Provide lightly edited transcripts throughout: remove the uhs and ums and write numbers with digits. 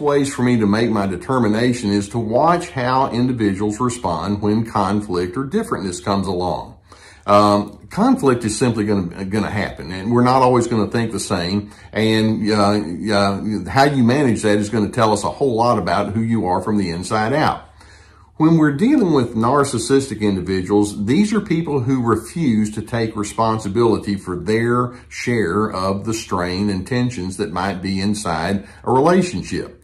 Ways for me to make my determination is to watch how individuals respond when conflict or differentness comes along. Conflict is simply going to happen, and we're not always going to think the same. And how you manage that is going to tell us a whole lot about who you are from the inside out. When we're dealing with narcissistic individuals, these are people who refuse to take responsibility for their share of the strain and tensions that might be inside a relationship.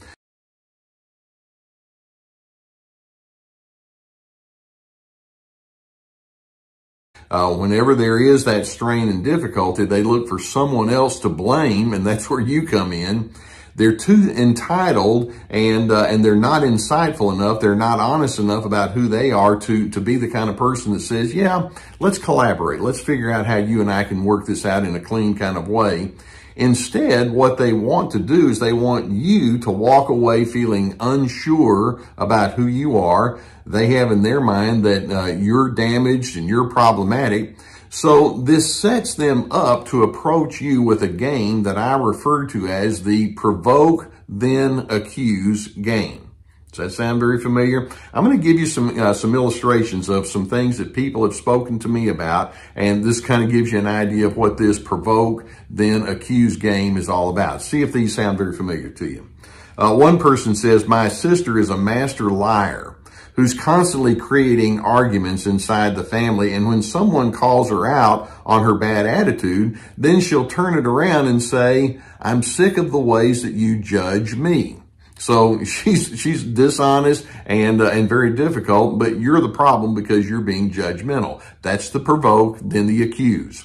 Whenever there is that strain and difficulty, they look for someone else to blame, and that's where you come in. They're too entitled, and they're not insightful enough. They're not honest enough about who they are to be the kind of person that says, yeah, let's collaborate. Let's figure out how you and I can work this out in a clean kind of way. Instead, what they want to do is they want you to walk away feeling unsure about who you are. They have in their mind that you're damaged and you're problematic. So this sets them up to approach you with a game that I refer to as the provoke, then accuse game. Does that sound very familiar? I'm going to give you some illustrations of some things that people have spoken to me about, and this kind of gives you an idea of what this provoke, then accuse game is all about. See if these sound very familiar to you. One person says, my sister is a master liar who's constantly creating arguments inside the family, and when someone calls her out on her bad attitude, then she'll turn it around and say, I'm sick of the ways that you judge me. So she's dishonest and very difficult, but you're the problem because you're being judgmental. That's the provoke, then the accuse.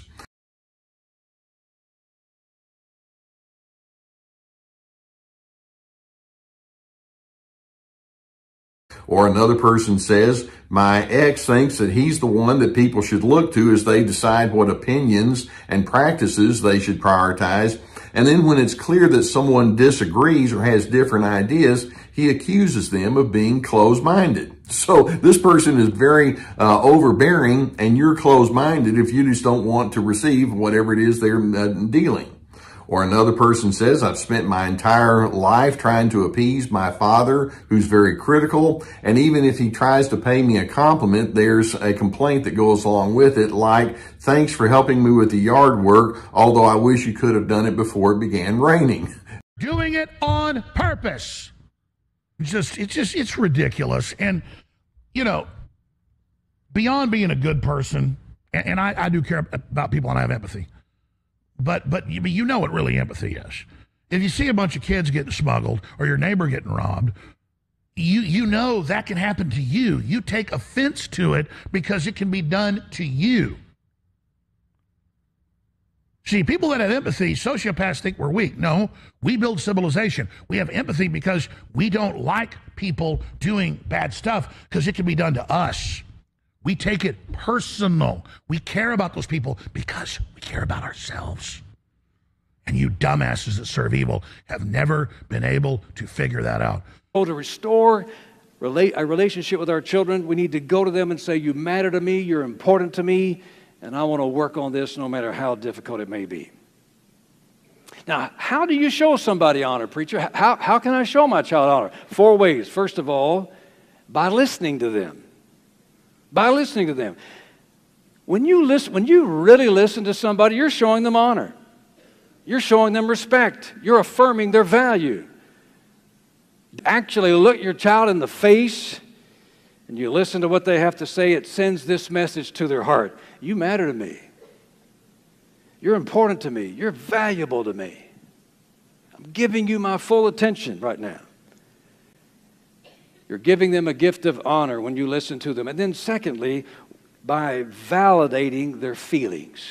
Or another person says, my ex thinks that he's the one that people should look to as they decide what opinions and practices they should prioritize. And then when it's clear that someone disagrees or has different ideas, he accuses them of being closed-minded. So this person is very overbearing, and you're closed-minded if you just don't want to receive whatever it is they're dealing. Or another person says, I've spent my entire life trying to appease my father, who's very critical, and even if he tries to pay me a compliment, there's a complaint that goes along with it, like, thanks for helping me with the yard work, although I wish you could have done it before it began raining. Doing it on purpose. It's ridiculous. And, you know, beyond being a good person, and I do care about people and I have empathy, but you know what really empathy is. If you see a bunch of kids getting smuggled or your neighbor getting robbed, you know that can happen to you. You take offense to it because it can be done to you. See, people that have empathy, sociopaths think we're weak. No, we build civilization. We have empathy because we don't like people doing bad stuff because it can be done to us. We take it personal. We care about those people because we care about ourselves. And you dumbasses that serve evil have never been able to figure that out. To restore a relationship with our children, we need to go to them and say, you matter to me, you're important to me, and I want to work on this no matter how difficult it may be. Now, how do you show somebody honor, preacher? How can I show my child honor? 4 ways. First of all, by listening to them. By listening to them. When you really listen to somebody, you're showing them honor. You're showing them respect. You're affirming their value. Actually look your child in the face and you listen to what they have to say. It sends this message to their heart. You matter to me. You're important to me. You're valuable to me. I'm giving you my full attention right now. You're giving them a gift of honor when you listen to them. And then secondly, by validating their feelings.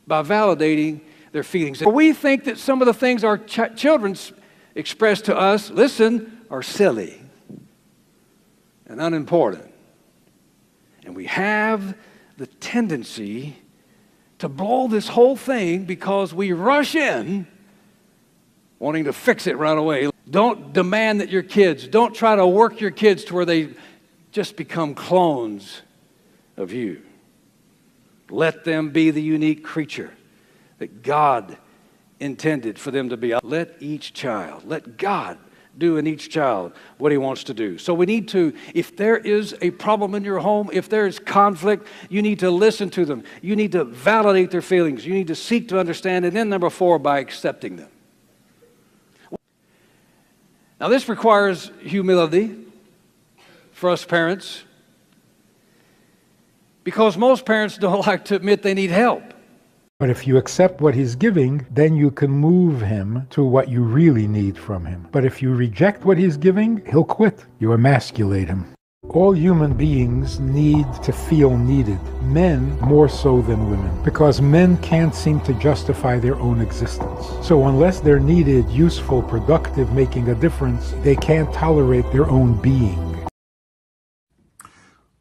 By validating their feelings. We think that some of the things our children express to us, listen, are silly and unimportant. And we have the tendency to blow this whole thing because we rush in wanting to fix it right away. Don't demand that your kids, don't try to work your kids to where they just become clones of you. Let them be the unique creature that God intended for them to be. Let each child, let God do in each child what he wants to do. So we need to, if there is a problem in your home, if there is conflict, you need to listen to them. You need to validate their feelings. You need to seek to understand. And then number 4, by accepting them. Now this requires humility for us parents, because most parents don't like to admit they need help. But if you accept what he's giving, then you can move him to what you really need from him. But if you reject what he's giving, he'll quit. You emasculate him. All human beings need to feel needed, men more so than women, because men can't seem to justify their own existence. So unless they're needed, useful, productive, making a difference, they can't tolerate their own being.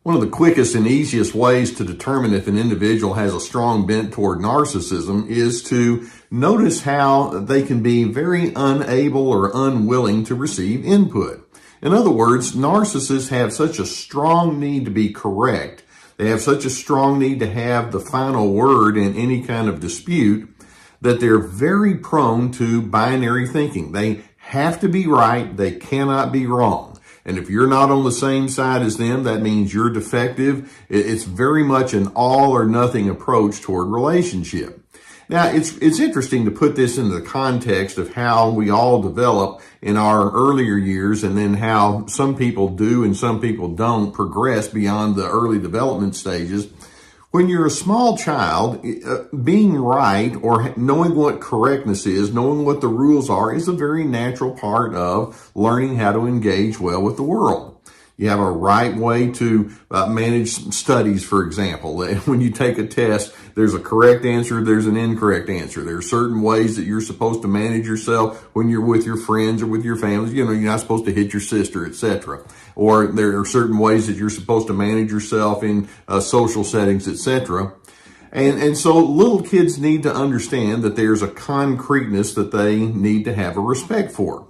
One of the quickest and easiest ways to determine if an individual has a strong bent toward narcissism is to notice how they can be very unable or unwilling to receive input. In other words, narcissists have such a strong need to be correct. They have such a strong need to have the final word in any kind of dispute that they're very prone to binary thinking. They have to be right. They cannot be wrong. And if you're not on the same side as them, that means you're defective. It's very much an all or nothing approach toward relationship. Now, it's interesting to put this into the context of how we all develop in our earlier years, and then how some people do and some people don't progress beyond the early development stages. When you're a small child, being right or knowing what correctness is, knowing what the rules are, is a very natural part of learning how to engage well with the world. You have a right way to manage studies, for example. When you take a test, there's a correct answer, there's an incorrect answer. There are certain ways that you're supposed to manage yourself when you're with your friends or with your families. You know, you're not supposed to hit your sister, etc. Or there are certain ways that you're supposed to manage yourself in social settings, etc. And so little kids need to understand that there's a concreteness that they need to have a respect for.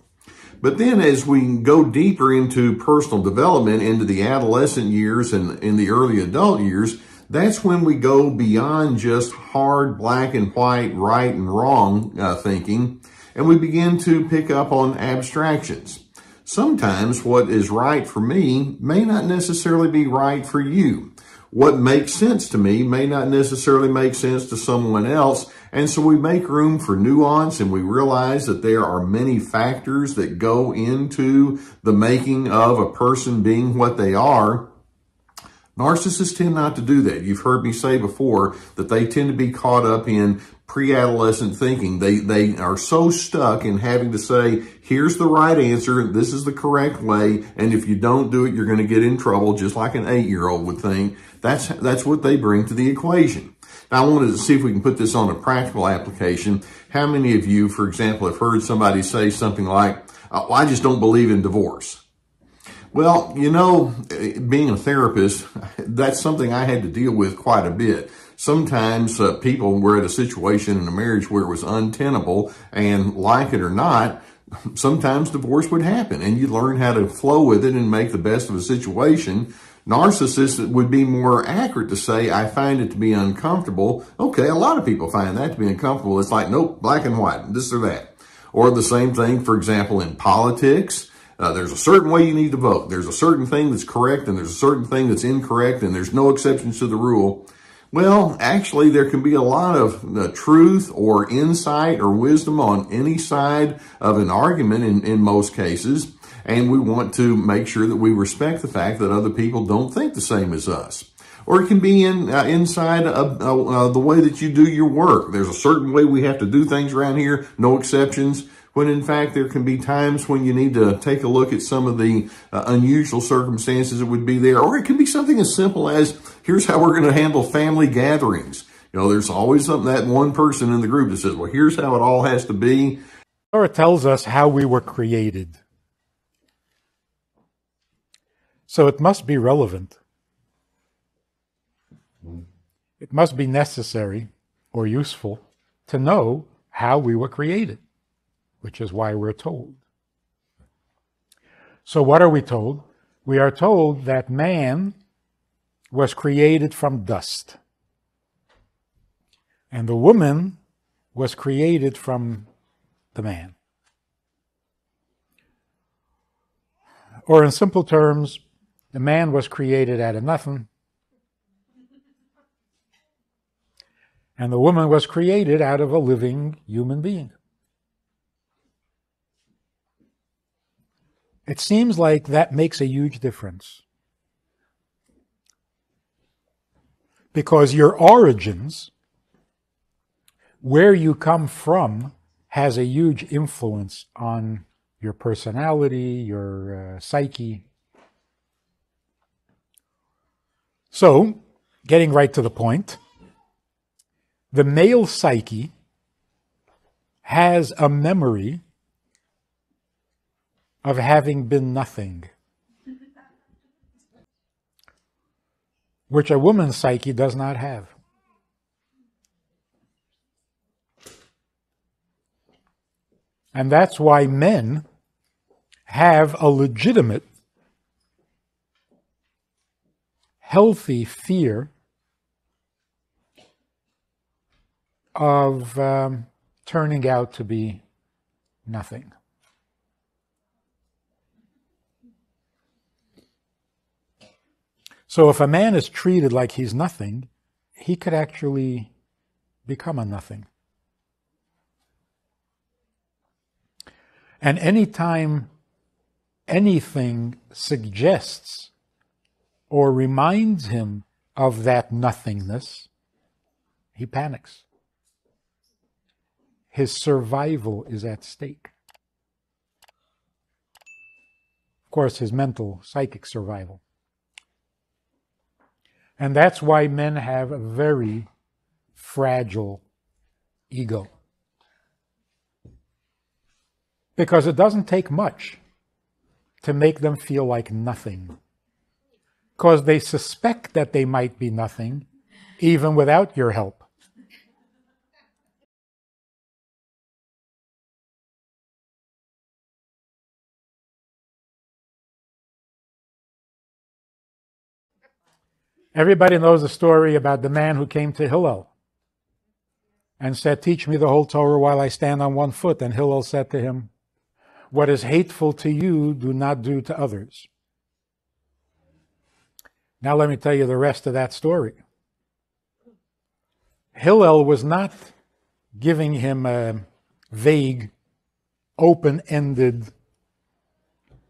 But then as we go deeper into personal development, into the adolescent years and in the early adult years, that's when we go beyond just hard black and white, right and wrong thinking, and we begin to pick up on abstractions. Sometimes what is right for me may not necessarily be right for you. What makes sense to me may not necessarily make sense to someone else. And so we make room for nuance, and we realize that there are many factors that go into the making of a person being what they are. Narcissists tend not to do that. You've heard me say before that they tend to be caught up in pre-adolescent thinking. They are so stuck in having to say, here's the right answer, this is the correct way, and if you don't do it, you're going to get in trouble, just like an 8-year-old would think. That's what they bring to the equation. Now, I wanted to see if we can put this on a practical application. How many of you, for example, have heard somebody say something like, oh, I just don't believe in divorce? Well, you know, being a therapist, that's something I had to deal with quite a bit. Sometimes people were at a situation in a marriage where it was untenable, and like it or not, sometimes divorce would happen, and you learn how to flow with it and make the best of a situation. Narcissists would be more accurate to say, I find it to be uncomfortable. Okay, a lot of people find that to be uncomfortable. It's like, nope, black and white, this or that. Or the same thing, for example, in politics. There's a certain way you need to vote. There's a certain thing that's correct, and there's a certain thing that's incorrect, and there's no exceptions to the rule. Well, actually, there can be a lot of truth or insight or wisdom on any side of an argument in most cases. And we want to make sure that we respect the fact that other people don't think the same as us. Or it can be inside the way that you do your work. There's a certain way we have to do things around here, no exceptions. When in fact there can be times when you need to take a look at some of the unusual circumstances that would be there. Or it can be something as simple as, here's how we're going to handle family gatherings. You know, there's always that one person in the group that says, well, here's how it all has to be. Or it tells us how we were created. So it must be relevant. It must be necessary or useful to know how we were created, which is why we're told. So what are we told? We are told that man was created from dust, and the woman was created from the man. Or in simple terms, the man was created out of nothing, and the woman was created out of a living human being. It seems like that makes a huge difference. Because your origins, where you come from, has a huge influence on your personality, your psyche. So, getting right to the point, the male psyche has a memory of having been nothing, which a woman's psyche does not have. And that's why men have a legitimate, healthy fear of turning out to be nothing. So if a man is treated like he's nothing, he could actually become a nothing. And anytime anything suggests or reminds him of that nothingness, he panics. His survival is at stake. Of course, his mental, psychic survival. And that's why men have a very fragile ego. Because it doesn't take much to make them feel like nothing. Because they suspect that they might be nothing, even without your help. Everybody knows the story about the man who came to Hillel and said, "Teach me the whole Torah while I stand on one foot." And Hillel said to him, "What is hateful to you, do not do to others." Now let me tell you the rest of that story. Hillel was not giving him a vague, open-ended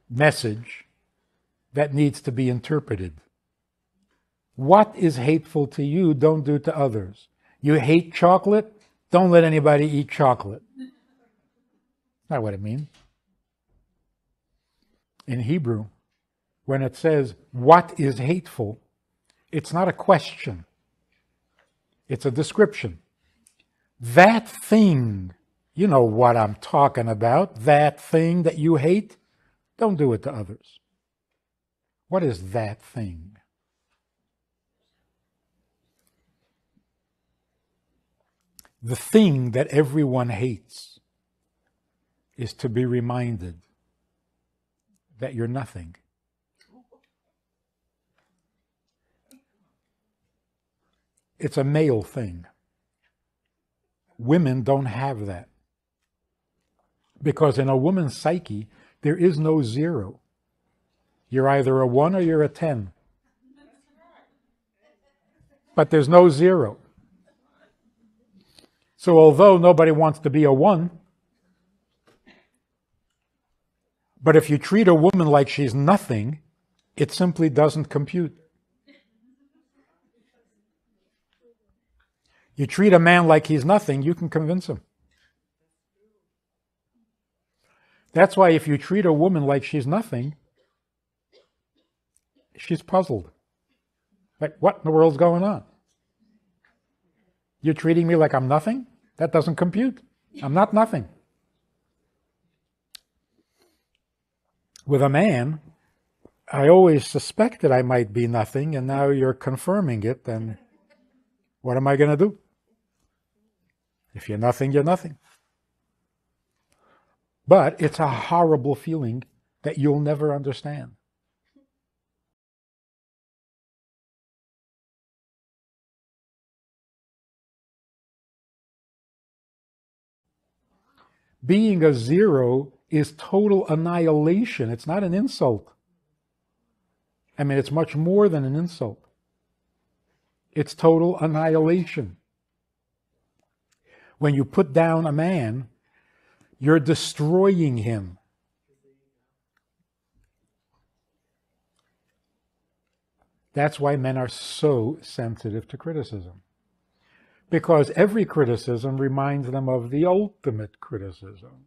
message that needs to be interpreted. What is hateful to you, don't do to others. You hate chocolate? Don't let anybody eat chocolate. That's not what it means. In Hebrew, when it says, what is hateful, it's not a question. It's a description. That thing, you know what I'm talking about, that thing that you hate, don't do it to others. What is that thing? The thing that everyone hates is to be reminded that you're nothing. It's a male thing. Women don't have that. Because in a woman's psyche, there is no zero. You're either a 1 or you're a 10. But there's no zero. So although nobody wants to be a 1, but if you treat a woman like she's nothing, it simply doesn't compute. You treat a man like he's nothing, you can convince him. That's why if you treat a woman like she's nothing, she's puzzled. Like, what in the world's going on? You're treating me like I'm nothing? That doesn't compute. I'm not nothing. With a man, I always suspected I might be nothing, and now you're confirming it, and what am I going to do? If you're nothing, you're nothing. But it's a horrible feeling that you'll never understand. Being a zero is total annihilation. It's not an insult. I mean, it's much more than an insult. It's total annihilation. When you put down a man, you're destroying him. That's why men are so sensitive to criticism. Because every criticism reminds them of the ultimate criticism.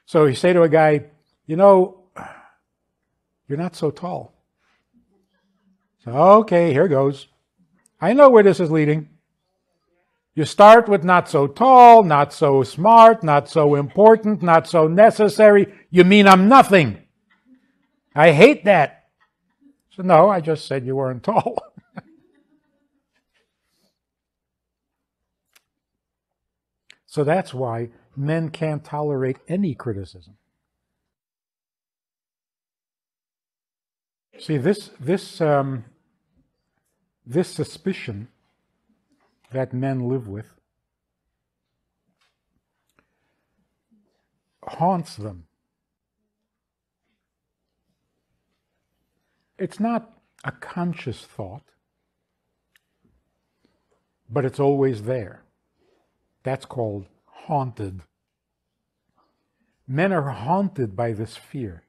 So you say to a guy, you know, you're not so tall. So, okay, here goes. I know where this is leading. You start with not so tall, not so smart, not so important, not so necessary. You mean I'm nothing. I hate that. So no, I just said you weren't tall. So that's why men can't tolerate any criticism. See, this suspicion that men live with haunts them. It's not a conscious thought, but it's always there. That's called haunted. Men are haunted by this fear.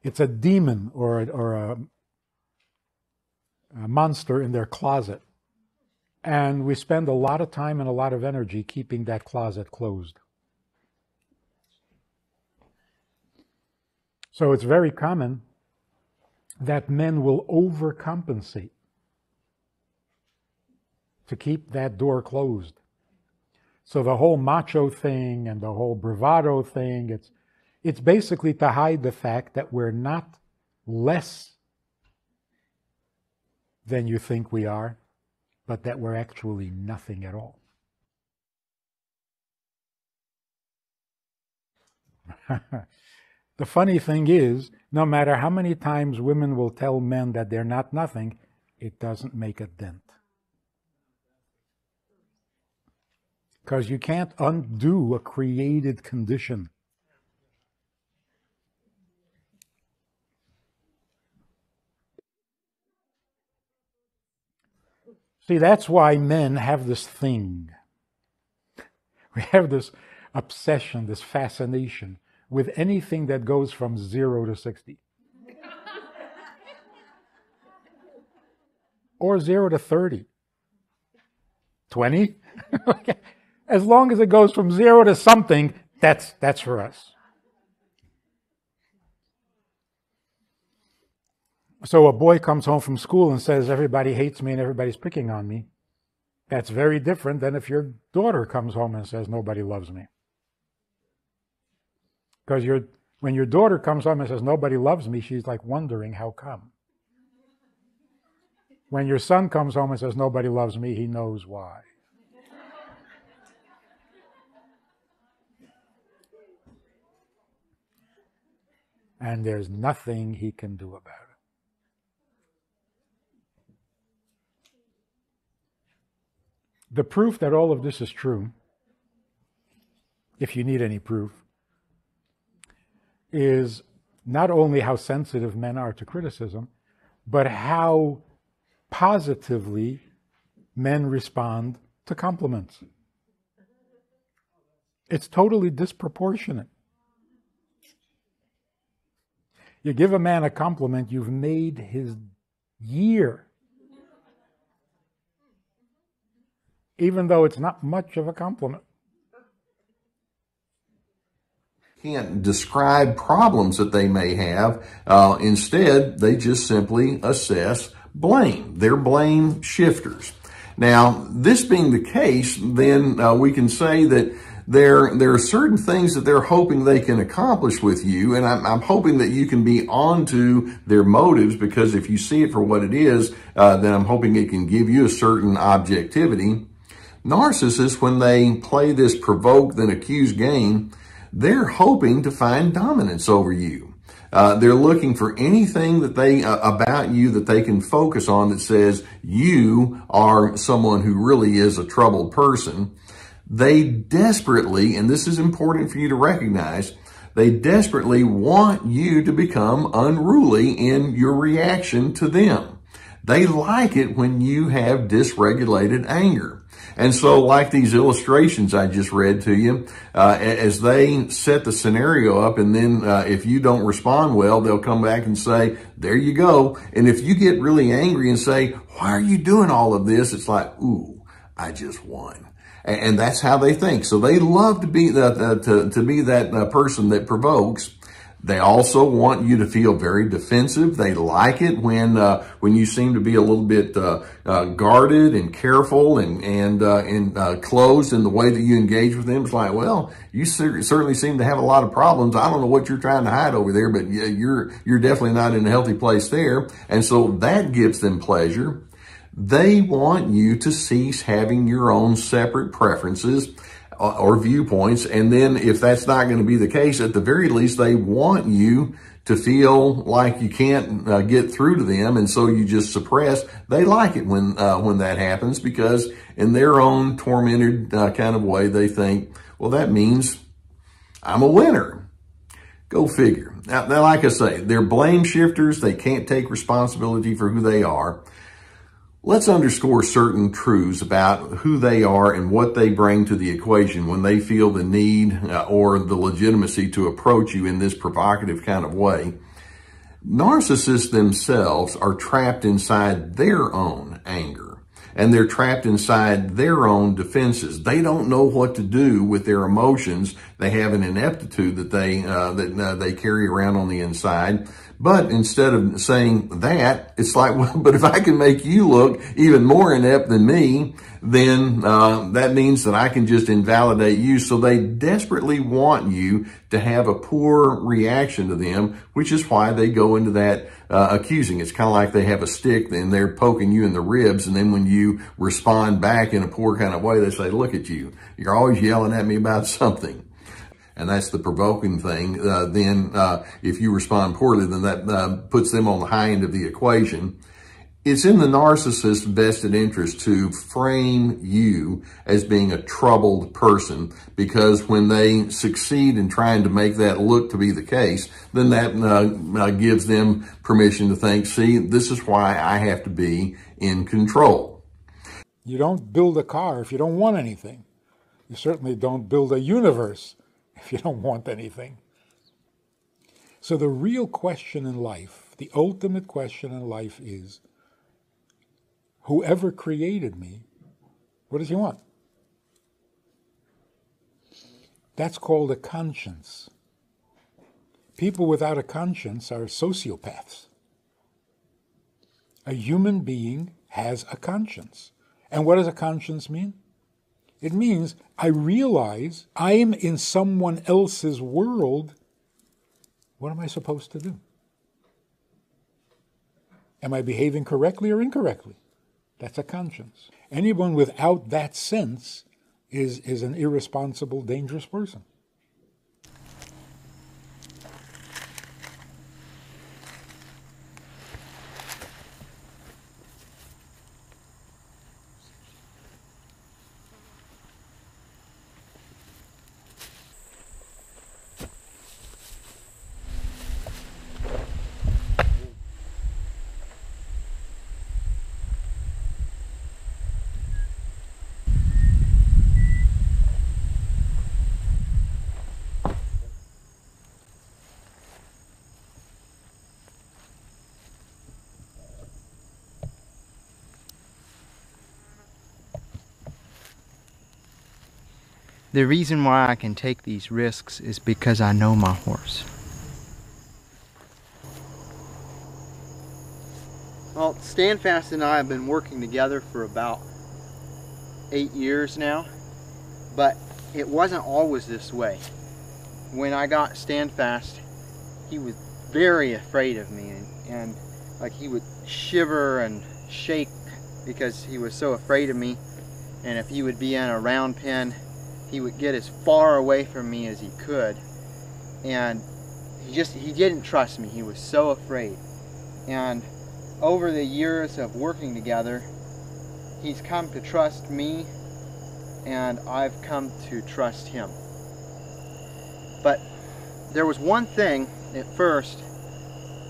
It's a demon or a monster in their closet. And we spend a lot of time and a lot of energy keeping that closet closed. So it's very common that men will overcompensate to keep that door closed. So the whole macho thing and the whole bravado thing, it's basically to hide the fact that we're not less than you think we are, but that we're actually nothing at all. The funny thing is, no matter how many times women will tell men that they're not nothing, it doesn't make a dent. Because you can't undo a created condition. See, that's why men have this thing. We have this obsession, this fascination with anything that goes from 0 to 60. Or 0 to 30. 20? As long as it goes from 0 to something, that's for us. So a boy comes home from school and says, everybody hates me and everybody's picking on me. That's very different than if your daughter comes home and says, nobody loves me. Because when your daughter comes home and says, nobody loves me, she's like wondering how come. When your son comes home and says, nobody loves me, he knows why. And there's nothing he can do about it. The proof that all of this is true, if you need any proof, is not only how sensitive men are to criticism, but how positively men respond to compliments. It's totally disproportionate. You give a man a compliment, you've made his year. Even though it's not much of a compliment. Can't describe problems that they may have. Instead, they just simply assess blame. They're blame shifters. Now, this being the case, then we can say that there are certain things that they're hoping they can accomplish with you, and I'm hoping that you can be onto their motives, because if you see it for what it is, then I'm hoping it can give you a certain objectivity. Narcissists, when they play this provoke then accuse game, they're hoping to find dominance over you. They're looking for anything that about you that they can focus on that says you are someone who really is a troubled person. They desperately, and this is important for you to recognize, They desperately want you to become unruly in your reaction to them. They like it when you have dysregulated anger. And so like these illustrations I just read to you, as they set the scenario up, and then if you don't respond well, they'll come back and say, there you go. And if you get really angry and say, why are you doing all of this? It's like, ooh, I just won. And that's how they think. So they love to be that person that provokes. They also want you to feel very defensive. They like it when you seem to be a little bit guarded and careful and closed in the way that you engage with them. It's like, well, you certainly seem to have a lot of problems. I don't know what you're trying to hide over there, but you're definitely not in a healthy place there. And so that gives them pleasure. They want you to cease having your own separate preferences or viewpoints. And then if that's not going to be the case, at the very least, they want you to feel like you can't get through to them. And so you just suppress. They like it when that happens, because in their own tormented kind of way, they think, well, that means I'm a winner. Go figure. Now, like I say, they're blame shifters. They can't take responsibility for who they are. Let's underscore certain truths about who they are and what they bring to the equation when they feel the need or the legitimacy to approach you in this provocative kind of way. Narcissists themselves are trapped inside their own anger, and they're trapped inside their own defenses. They don't know what to do with their emotions. They have an ineptitude that they carry around on the inside. But instead of saying that, it's like, well, but if I can make you look even more inept than me, then that means that I can just invalidate you. So they desperately want you to have a poor reaction to them, which is why they go into that accusing. It's kind of like they have a stick and they're poking you in the ribs. And then when you respond back in a poor kind of way, they say, look at you. You're always yelling at me about something. And that's the provoking thing. Then if you respond poorly, then that puts them on the high end of the equation. It's in the narcissist's vested interest to frame you as being a troubled person, because when they succeed in trying to make that look to be the case, then that gives them permission to think, see, this is why I have to be in control. You don't build a car if you don't want anything. You certainly don't build a universe if you don't want anything. So the real question in life, the ultimate question in life is, whoever created me, what does he want? That's called a conscience. People without a conscience are sociopaths. A human being has a conscience. And what does a conscience mean? It means I realize I am in someone else's world. What am I supposed to do? Am I behaving correctly or incorrectly? That's a conscience. Anyone without that sense is an irresponsible, dangerous person. The reason why I can take these risks is because I know my horse. Well, Standfast and I have been working together for about 8 years now, but it wasn't always this way. When I got Standfast, he was very afraid of me, and like he would shiver and shake because he was so afraid of me. And if he would be in a round pen, he would get as far away from me as he could, and he didn't trust me. He was so afraid. And over the years of working together, he's come to trust me, and I've come to trust him. But there was one thing at first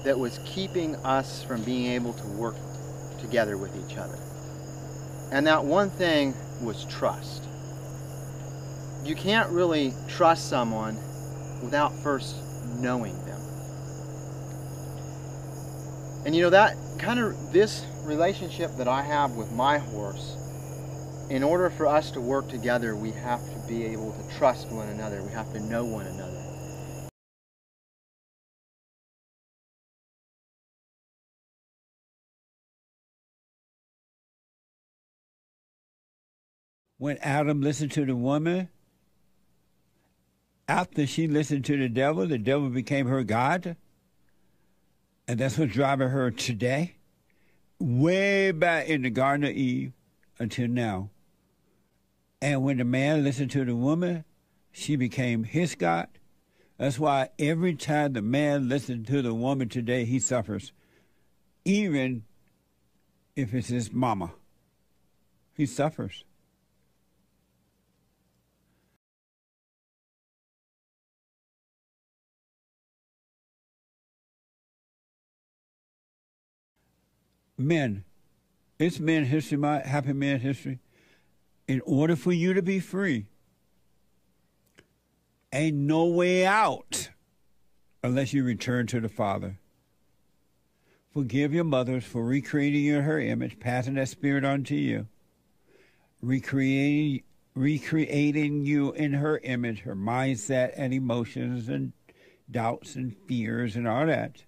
that was keeping us from being able to work together with each other. And that one thing was trust. You can't really trust someone without first knowing them. And you know, that kind of, this relationship that I have with my horse, in order for us to work together, we have to be able to trust one another. We have to know one another. When Adam listened to the woman, after she listened to the devil became her God. And that's what's driving her today, way back in the Garden of Eve until now. And when the man listened to the woman, she became his God. That's why every time the man listens to the woman today, he suffers, even if it's his mama. He suffers. Men, it's Men History Month, Happy Men History. In order for you to be free, ain't no way out unless you return to the Father. Forgive your mothers for recreating you in her image, passing that spirit on to you, recreating you in her image, her mindset and emotions and doubts and fears and all that.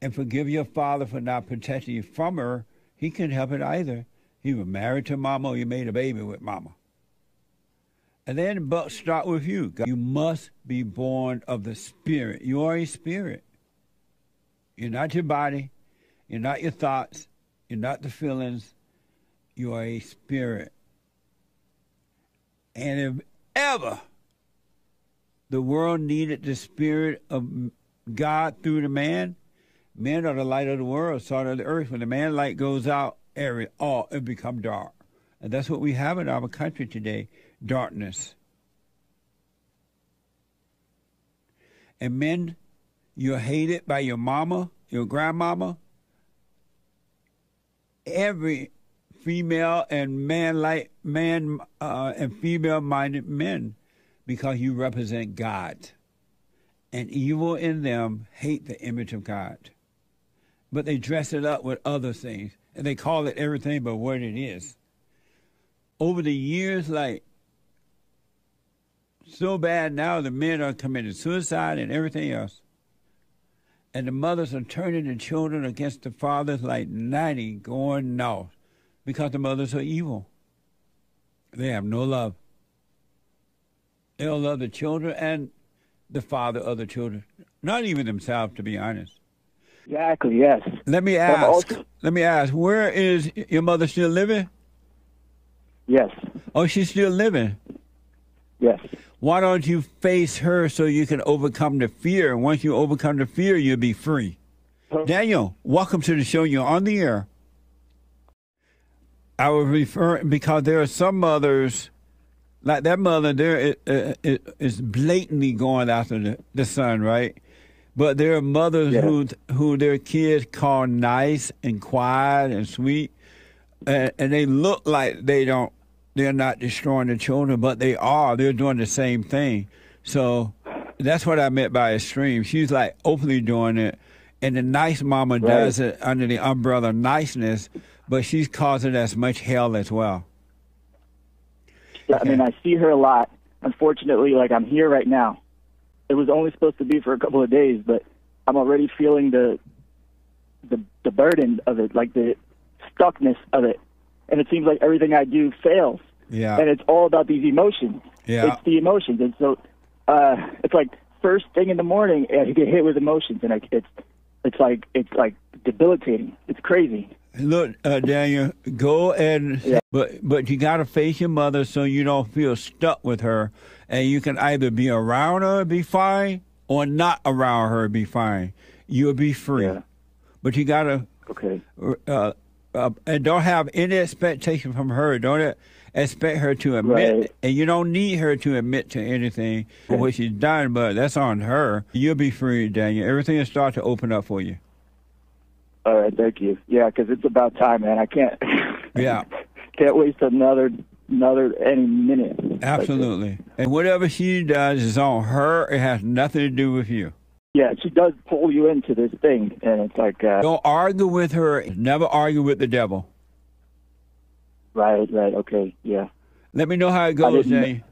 And forgive your father for not protecting you from her. He couldn't help it either. He was married to mama or you made a baby with mama. And then the buck start with you. You must be born of the Spirit. You are a spirit. You're not your body. You're not your thoughts. You're not the feelings. You are a spirit. And if ever the world needed the Spirit of God through the man, men are the light of the world, salt of the earth. When the man light goes out, it becomes dark. And that's what we have in our country today, darkness. And men, you're hated by your mama, your grandmama, every female and and female-minded men, because you represent God. And evil in them hate the image of God. But they dress it up with other things, and they call it everything but what it is. Over the years, so bad now, the men are committing suicide and everything else. And the mothers are turning the children against the fathers like 90 going north because the mothers are evil. They have no love. They don't love the children and the father of the children. Not even themselves, to be honest. Exactly, yes. Let me ask, where is your mother still living? Yes. Oh, she's still living? Yes. Why don't you face her so you can overcome the fear? And once you overcome the fear, you'll be free. Daniel, welcome to the show. You're on the air. I was referring, because there are some mothers, like that mother there is blatantly going after the son, right? But there are mothers who their kids call nice and quiet and sweet, and they look like they're not destroying the children, but they are. They're doing the same thing. So that's what I meant by extreme. She's like openly doing it, and the nice mama does it under the umbrella of niceness, but she's causing as much hell as well. Yeah, I mean, I see her a lot. Unfortunately, I'm here right now. It was only supposed to be for a couple of days, but I'm already feeling the burden of it, like the stuckness of it. And it seems like everything I do fails. Yeah. And it's all about these emotions. Yeah. It's the emotions. And so it's like first thing in the morning, I get hit with emotions, and it's like debilitating. It's crazy. Look, Daniel, go and but you got to face your mother so you don't feel stuck with her, and you can either be around her and be fine, or not around her and be fine. You'll be free. Yeah. But you got to and don't have any expectation from her. Don't expect her to admit, Right. and you don't need her to admit to anything for what she's done, but that's on her. You'll be free, Daniel. Everything will start to open up for you. All right, thank you. Yeah, because it's about time, man. I can't. Yeah. Can't waste another any minute. Absolutely. And whatever she does is on her. It has nothing to do with you. Yeah, she does pull you into this thing, and it's like. Don't argue with her. Never argue with the devil. Right. Okay. Yeah. Let me know how it goes, didn't- Daniel.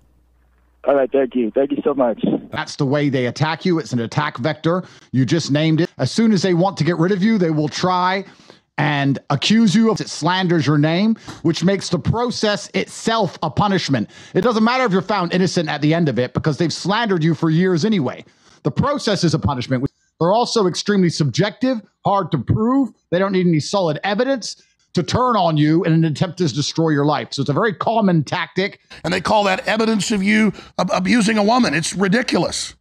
All right, thank you. Thank you so much. That's the way they attack you. It's an attack vector. You just named it. As soon as they want to get rid of you, they will try and accuse you of it, slanders your name, which makes the process itself a punishment. It doesn't matter if you're found innocent at the end of it because they've slandered you for years anyway. The process is a punishment. They're also extremely subjective, hard to prove. They don't need any solid evidence to turn on you in an attempt to destroy your life. So it's a very common tactic. And they call that evidence of you abusing a woman. It's ridiculous.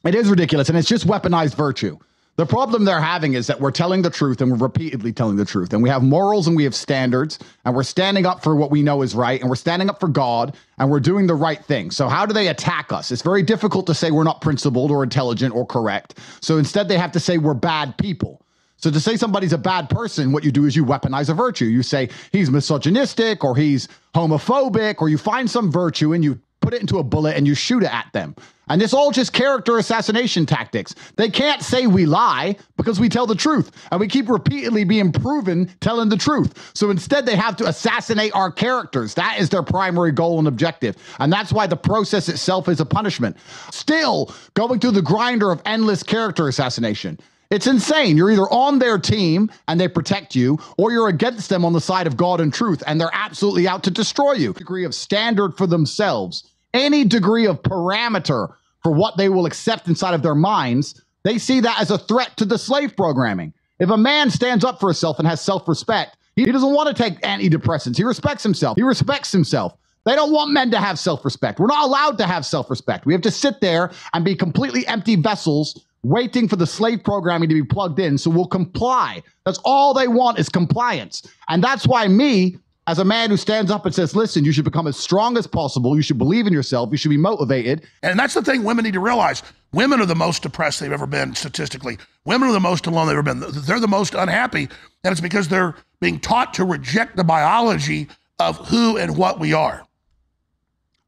It is ridiculous, and it's just weaponized virtue. The problem they're having is that we're telling the truth, and we're repeatedly telling the truth, and we have morals and we have standards, and we're standing up for what we know is right, and we're standing up for God, and we're doing the right thing. So how do they attack us? It's very difficult to say we're not principled or intelligent or correct. So instead they have to say we're bad people. So to say somebody's a bad person, what you do is you weaponize a virtue. You say he's misogynistic or he's homophobic, or you find some virtue and you put it into a bullet and you shoot it at them. And it's all just character assassination tactics. They can't say we lie because we tell the truth. And we keep repeatedly being proven telling the truth. So instead they have to assassinate our characters. That is their primary goal and objective. And that's why the process itself is a punishment. Still going through the grinder of endless character assassination. It's insane. You're either on their team and they protect you, or you're against them on the side of God and truth, and they're absolutely out to destroy you. Degree of standard for themselves, any degree of parameter for what they will accept inside of their minds, they see that as a threat to the slave programming. If a man stands up for himself and has self-respect, he doesn't want to take antidepressants. He respects himself. He respects himself. They don't want men to have self-respect. We're not allowed to have self-respect. We have to sit there and be completely empty vessels waiting for the slave programming to be plugged in, so we'll comply. That's all they want is compliance. And that's why me, as a man who stands up and says, listen, you should become as strong as possible. You should believe in yourself. You should be motivated. And that's the thing women need to realize. Women are the most depressed they've ever been statistically. Women are the most alone they've ever been. They're the most unhappy. And it's because they're being taught to reject the biology of who and what we are.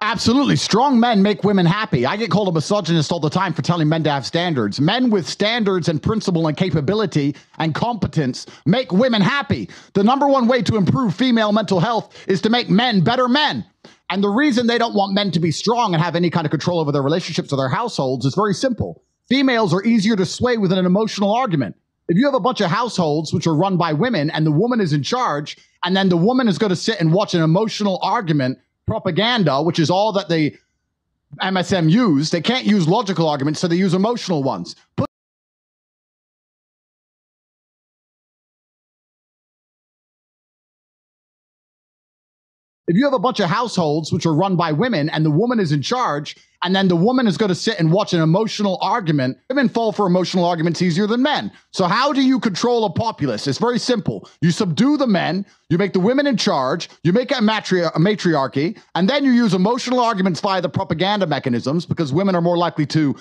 Absolutely. Strong men make women happy. I get called a misogynist all the time for telling men to have standards. Men with standards and principle and capability and competence make women happy. The number one way to improve female mental health is to make men better men. And the reason they don't want men to be strong and have any kind of control over their relationships or their households is very simple. Females are easier to sway with an emotional argument. If you have a bunch of households which are run by women and the woman is in charge, and then the woman is going to sit and watch an emotional argument, propaganda, which is all that the MSM use. They can't use logical arguments, so they use emotional ones. If you have a bunch of households which are run by women and the woman is in charge, and then the woman is going to sit and watch an emotional argument, women fall for emotional arguments easier than men. So how do you control a populace? It's very simple. You subdue the men, you make the women in charge, you make a matriarchy, and then you use emotional arguments via the propaganda mechanisms because women are more likely to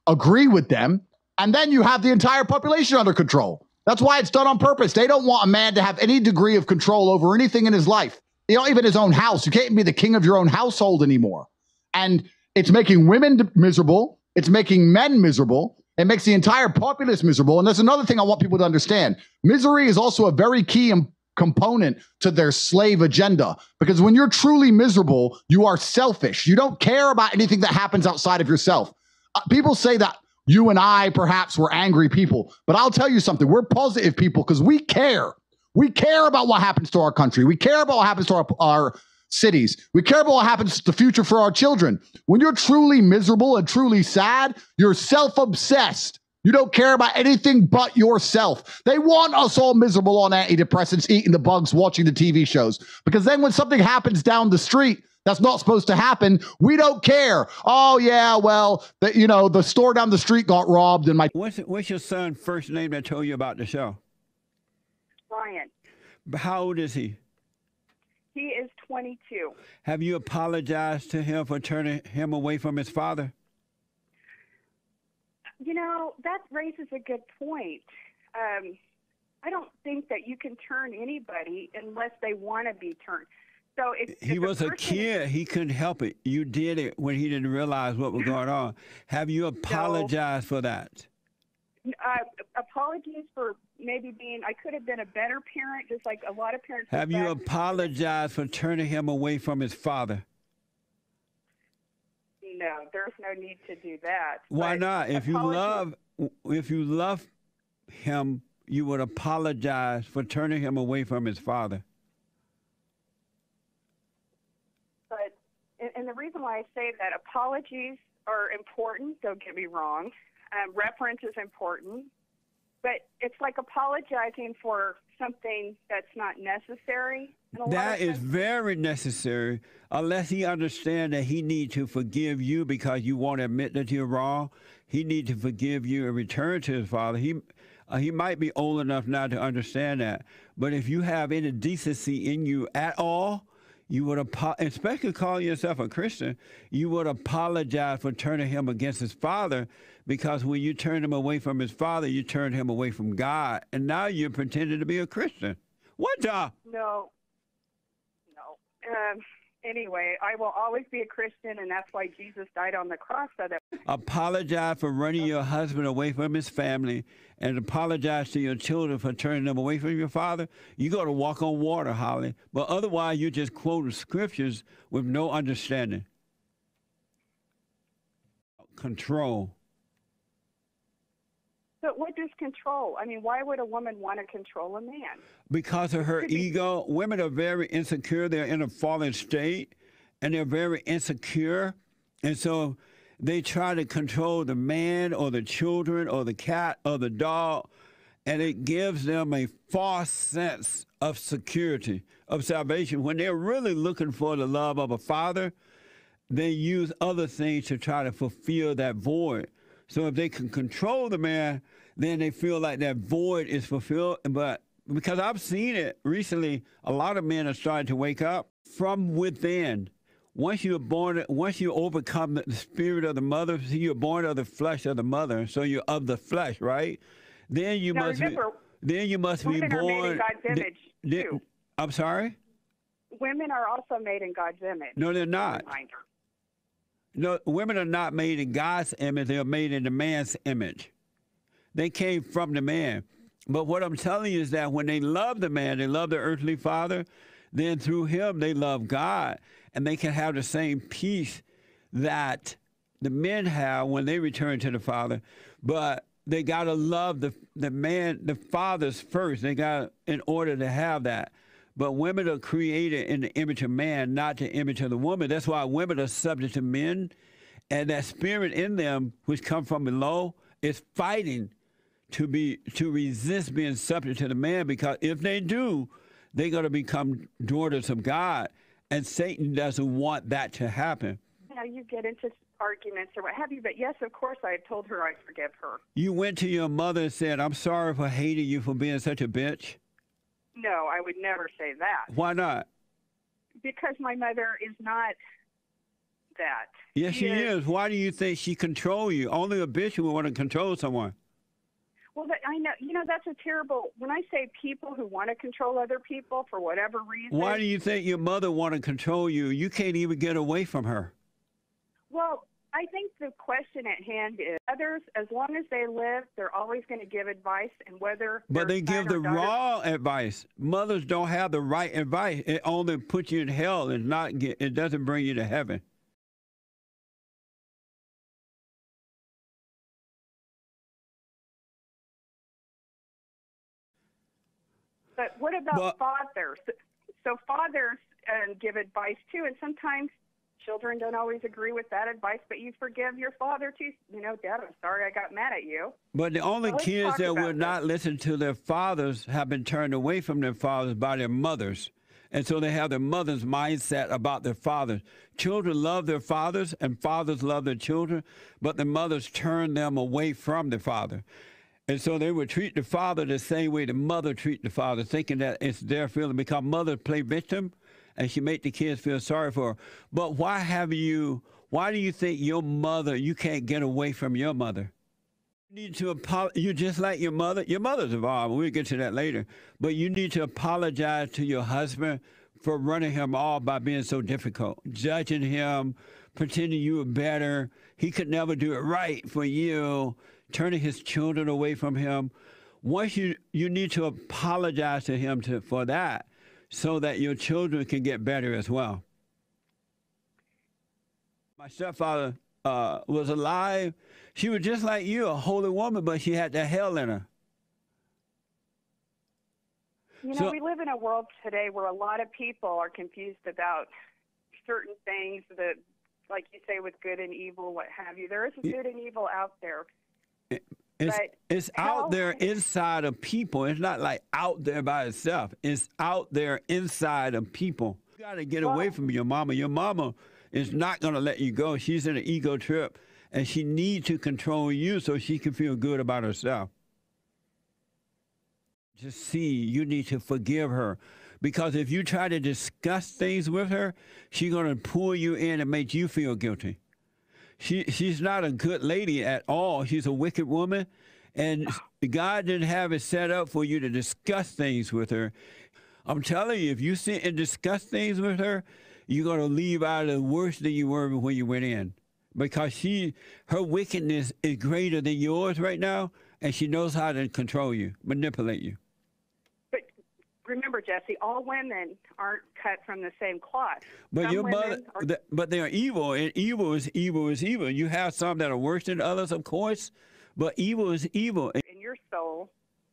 agree with them, and then you have the entire population under control. That's why it's done on purpose. They don't want a man to have any degree of control over anything in his life. You know, even his own house. You can't be the king of your own household anymore. And it's making women miserable. It's making men miserable. It makes the entire populace miserable. And there's another thing I want people to understand. Misery is also a very key component to their slave agenda. Because when you're truly miserable, you are selfish. You don't care about anything that happens outside of yourself. People say that you and I perhaps were angry people. But I'll tell you something. We're positive people because we care. We care about what happens to our country. We care about what happens to our cities. We care about what happens to the future for our children. When you're truly miserable and truly sad, you're self-obsessed. You don't care about anything but yourself. They want us all miserable on antidepressants, eating the bugs, watching the TV shows. Because then when something happens down the street that's not supposed to happen, we don't care. Oh, yeah, well, the store down the street got robbed. And What's your son's first name that told you about the show? Brian. How old is he? He is 22. Have you apologized to him for turning him away from his father? You know, that raises a good point. I don't think that you can turn anybody unless they want to be turned. So if he was a kid, he couldn't help it. You did it when he didn't realize what was going on. Have you apologized for that? Apologies for maybe I could have been a better parent, just like a lot of parents. Have you apologized for turning him away from his father? No, there's no need to do that. Why not? If you love him, you would apologize for turning him away from his father. But, and the reason why I say that, apologies are important, don't get me wrong. Reference is important. But it's like apologizing for something that's not necessary. That is very necessary, unless he understands that he needs to forgive you because you won't admit that you're wrong. He needs to forgive you and return to his father. He might be old enough now to understand that. But if you have any decency in you at all, you would, especially calling yourself a Christian, you would apologize for turning him against his father, because when you turn him away from his father, you turn him away from God, and now you're pretending to be a Christian. What the? No. Anyway, I will always be a Christian, and that's why Jesus died on the cross. So that apologize for running your husband away from his family, and apologize to your children for turning them away from your father. You got to walk on water, Holly. But otherwise, you just quote scriptures with no understanding. Control. But what does control? I mean, why would a woman want to control a man? Because of her ego. Women are very insecure. They're in a fallen state, and they're very insecure. And so they try to control the man or the children or the cat or the dog, and it gives them a false sense of security, of salvation. When they're really looking for the love of a father, they use other things to try to fulfill that void. So if they can control the man, then they feel like that void is fulfilled. But because I've seen it recently, a lot of men are starting to wake up from within. Once you're born, once you overcome the spirit of the mother, so you're born of the flesh of the mother, so you're of the flesh, right? Then you must be born. Women are made in God's image too. I'm sorry? Women are also made in God's image. No, they're not. No, women are not made in God's image. They are made in the man's image. They came from the man. But what I'm telling you is that when they love the man, they love their earthly father, then through him they love God. And they can have the same peace that the men have when they return to the father. But they got to love the man, the fathers first. They got in order to have that. But women are created in the image of man, not the image of the woman. That's why women are subject to men. And that spirit in them, which comes from below, is fighting to resist being subject to the man, because if they do, they're going to become daughters of God. And Satan doesn't want that to happen. You know, you get into arguments or what have you, but yes, of course, I told her I forgive her. You went to your mother and said, I'm sorry for hating you for being such a bitch? No, I would never say that. Why not? Because my mother is not that. Yes, she is. Why do you think she controls you? Only a bitch would want to control someone. Well, I know. You know, that's a terrible. When I say people who want to control other people for whatever reason. Why do you think your mother want to control you? You can't even get away from her. Well, I think the question at hand is others, as long as they live, they're always going to give advice, and whether. But they give the wrong advice. Mothers don't have the right advice. It only puts you in hell. It doesn't bring you to heaven. But what about fathers? So fathers give advice too, and sometimes children don't always agree with that advice, but you forgive your father too. You know, Dad, I'm sorry I got mad at you. But the only kids that would not listen to their fathers have been turned away from their fathers by their mothers. And so they have their mother's mindset about their fathers. Children love their fathers and fathers love their children, but the mothers turn them away from the father. And so they would treat the father the same way the mother treat the father, thinking that it's their feeling, because mothers play victim and she make the kids feel sorry for her. But why do you think your mother, you can't get away from your mother? You need to you're just like your mother. Your mother's involved. We'll get to that later. But you need to apologize to your husband for running him off by being so difficult, judging him, pretending you were better. He could never do it right for you, turning his children away from him. Once you need to apologize to him for that so that your children can get better as well. My stepfather was alive. She was just like you, a holy woman, but she had the hell in her. You know, we live in a world today where a lot of people are confused about certain things that, like you say, with good and evil, what have you. There is good and evil out there. It's out there inside of people. It's not like out there by itself. It's out there inside of people. You got to get away from your mama. Your mama is not going to let you go. She's in an ego trip, and she needs to control you so she can feel good about herself. Just see, you need to forgive her. Because if you try to discuss things with her, she's going to pull you in and make you feel guilty. She's not a good lady at all. She's a wicked woman. And God didn't have it set up for you to discuss things with her. I'm telling you, if you sit and discuss things with her, you're going to leave out of worse than you were when you went in. Because her wickedness is greater than yours right now, and she knows how to control you, manipulate you. But remember, Jesse, all women aren't cut from the same cloth. But your mother, but they are evil, and evil is evil is evil. You have some that are worse than others, of course, but evil is evil. In your soul,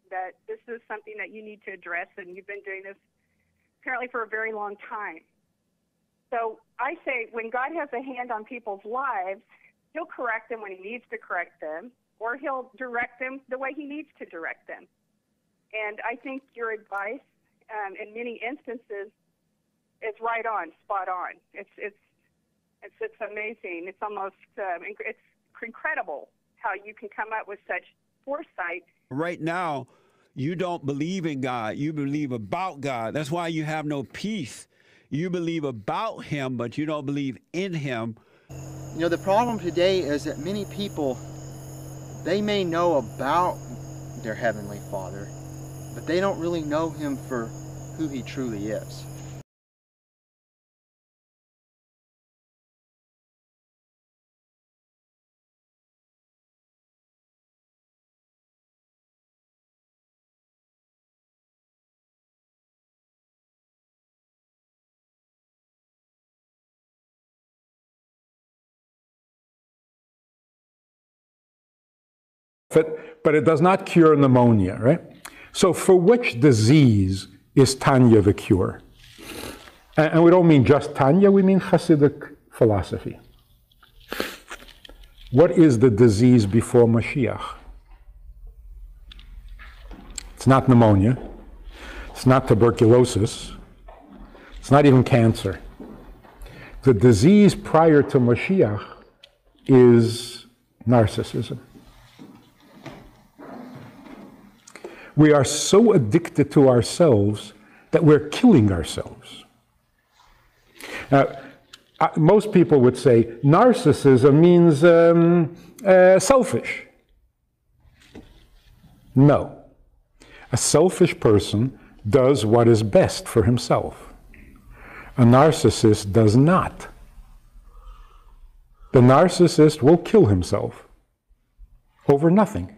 that this is something that you need to address, and you've been doing this apparently for a very long time. So I say when God has a hand on people's lives, he'll correct them when he needs to correct them, or he'll direct them the way he needs to direct them. And I think your advice, in many instances, is right on, spot on. It's amazing. It's almost it's incredible how you can come up with such foresight. Right now, you don't believe in God. You believe about God. That's why you have no peace. You believe about him, but you don't believe in him. You know, the problem today is that many people, they may know about their Heavenly Father, but they don't really know him for who he truly is. But it does not cure pneumonia, right? So for which disease is Tanya the cure? And we don't mean just Tanya, we mean Hasidic philosophy. What is the disease before Mashiach? It's not pneumonia. It's not tuberculosis. It's not even cancer. The disease prior to Mashiach is narcissism. We are so addicted to ourselves that we're killing ourselves. Now, most people would say narcissism means selfish. No. A selfish person does what is best for himself. A narcissist does not. The narcissist will kill himself over nothing.